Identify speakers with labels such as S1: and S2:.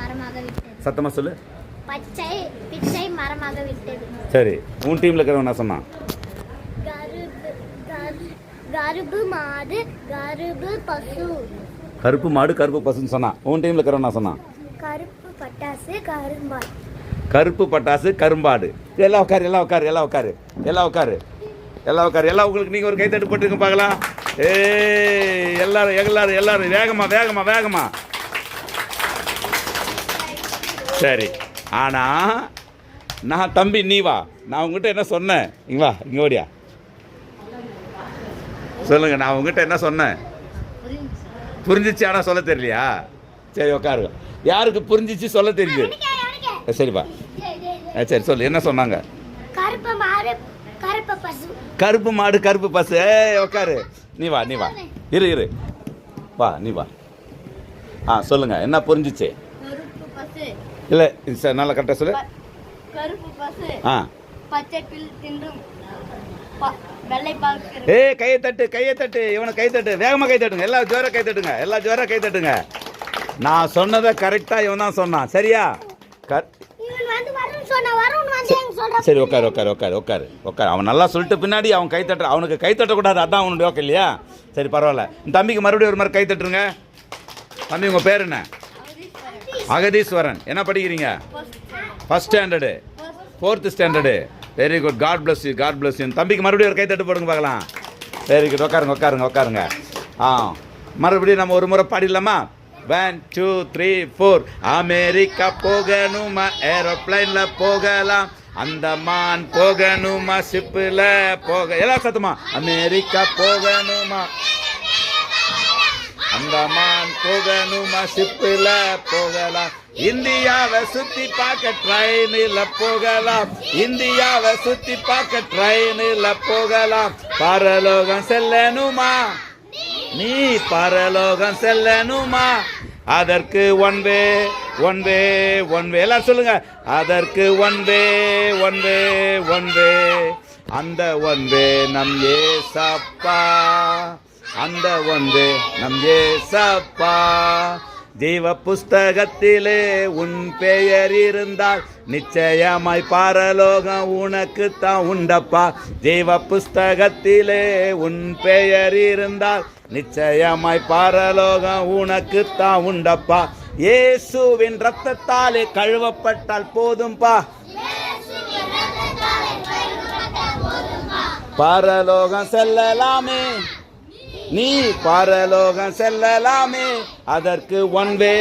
S1: மரமாக விட்டது.
S2: சத்தமாக சொல்லு.
S1: பச்சை பிச்சை மரமாக விட்டது.
S2: சரி, உன் டீமில் இருக்கிறவன் என்ன சொன்னான்?
S1: கருப்பு மாடு கருப்பு பசு.
S2: கருப்பு மாடு கருப்பு பசுன்னு சொன்னான். உன் டீமில் இருக்கிறவன் என்ன சொன்னான்?
S1: கருப்பு பட்டாசு கரும்பாடு.
S2: கருப்பு பட்டாசு கரும்பாடு. எல்லாம் உட்காரு, எல்லாம் உட்காரு, எல்லாம் உட்காரு, எல்லாம் உட்காரு, எல்லாம் உட்காரு. எல்லாம் உங்களுக்கு நீங்கள் ஒரு கைத்தட்டு போட்டுருங்க பார்க்கலாம். எல்லாரும் எல்லாரும் எல்லாரும் வேகமா வேகமா வேகமா. சரி, ஆனால் நான் தம்பி நீ வா, நான் உங்ககிட்ட என்ன சொன்னேன்? இங்கே வா, இங்கே ஓடியா சொல்லுங்க. நான் உங்ககிட்ட என்ன சொன்னேன்? புரிஞ்சிச்சு, ஆனால் சொல்ல தெரியலையா? சரி உட்காருங்க. யாருக்கு புரிஞ்சிச்சு சொல்ல தெரியுது? சரிப்பா, சரி சொல்லு, என்ன சொன்னாங்க?
S1: கருப்பு மாடு கருப்பு பசு.
S2: கருப்பு மாடு கருப்பு பசு. உட்காரு, நீ வா, நீ வா, இரு இரு, வா, நீ வா. சொல்லுங்க, என்ன புரிஞ்சிச்சு? இல்லை சார், நல்லா கரெக்டாக சொல்லு.
S3: கருப்பு பசு பச்சை பில் தின்றும் வெள்ளை பாக்கு.
S2: கையை தட்டு, கையை தட்டு, இவனை கை தட்டு, வேகமாக கை தட்டுங்க, எல்லா ஜோராக கை தட்டுங்க, எல்லா ஜோராக கை தட்டுங்க. நான் சொன்னதை கரெக்டாக இவன் தான் சொன்னான். சரியா? சரி உட்காரு உட்காரு உட்காரு உட்காரு உட்காரு. அவன் நல்லா சொல்லிட்டு பின்னாடி அவன் கை தட்டுற, அவனுக்கு கை தட்டக்கூடாது, அதான் அவனுடைய ஓகே இல்லையா? சரி பரவாயில்ல. இந்த தம்பிக்கு மறுபடியும் ஒரு மாதிரி கை தட்டுருங்க. தம்பி உங்கள் பேர் என்ன? அகதீஸ்வரன். என்ன படிக்கிறீங்க? First standard, 4th standard. Very good, God bless you, God bless you. தம்பிக்கு மறுபடியும் ஒரு கை தட்டு போடுங்க பார்க்கலாம். வெரி குட், உட்காருங்க உட்காருங்க உட்காருங்க. மறுபடியும் நம்ம ஒரு முறை பாடிடலாமா? 1 2 3 4. அமெரிக்கா போகணுமா ஏரோப்ளைன்ல போகலாம், அந்தமான் போகணுமா ஷிப்பில் போக. எல்லாம் சத்தமா. அமெரிக்கா போகணுமா, அந்தமான் போகணுமா ஷிப்பில் போகலாம், இந்தியாவை சுத்தி பார்க்க ட்ரெயினில் போகலாம், இந்தியாவை சுத்தி பார்க்க ட்ரெயினில் போகலாம், பரலோகம் செல்லணுமா, நீ பரலோகம் செல்லணுமா, அதற்கு one way one way one way. எல்லாரும் சொல்லுங்க. அதற்கு one way one way one way, அந்த ஒன் வே நம் ஏசப்பா, அந்த ஒன் வே நம் ஏசப்பா. ஜீவ புஸ்தகத்திலே உன் பெயர் இருந்தால் நிச்சயமாய் பரலோகம் உனக்கு தான் உண்டப்பா. ஜீவ புஸ்தகத்திலே உன் பெயர் இருந்தால் நிச்சயமாய் பரலோகம் உனக்கு தான் உண்டப்பா. இயேசுவின் ரத்தத்தாலே கழுவப்பட்டால் போதும்பா, பரலோகம் செல்லலாமே, நீ பரலோகம் செல்லலாமே, அதற்கு ஒன் வே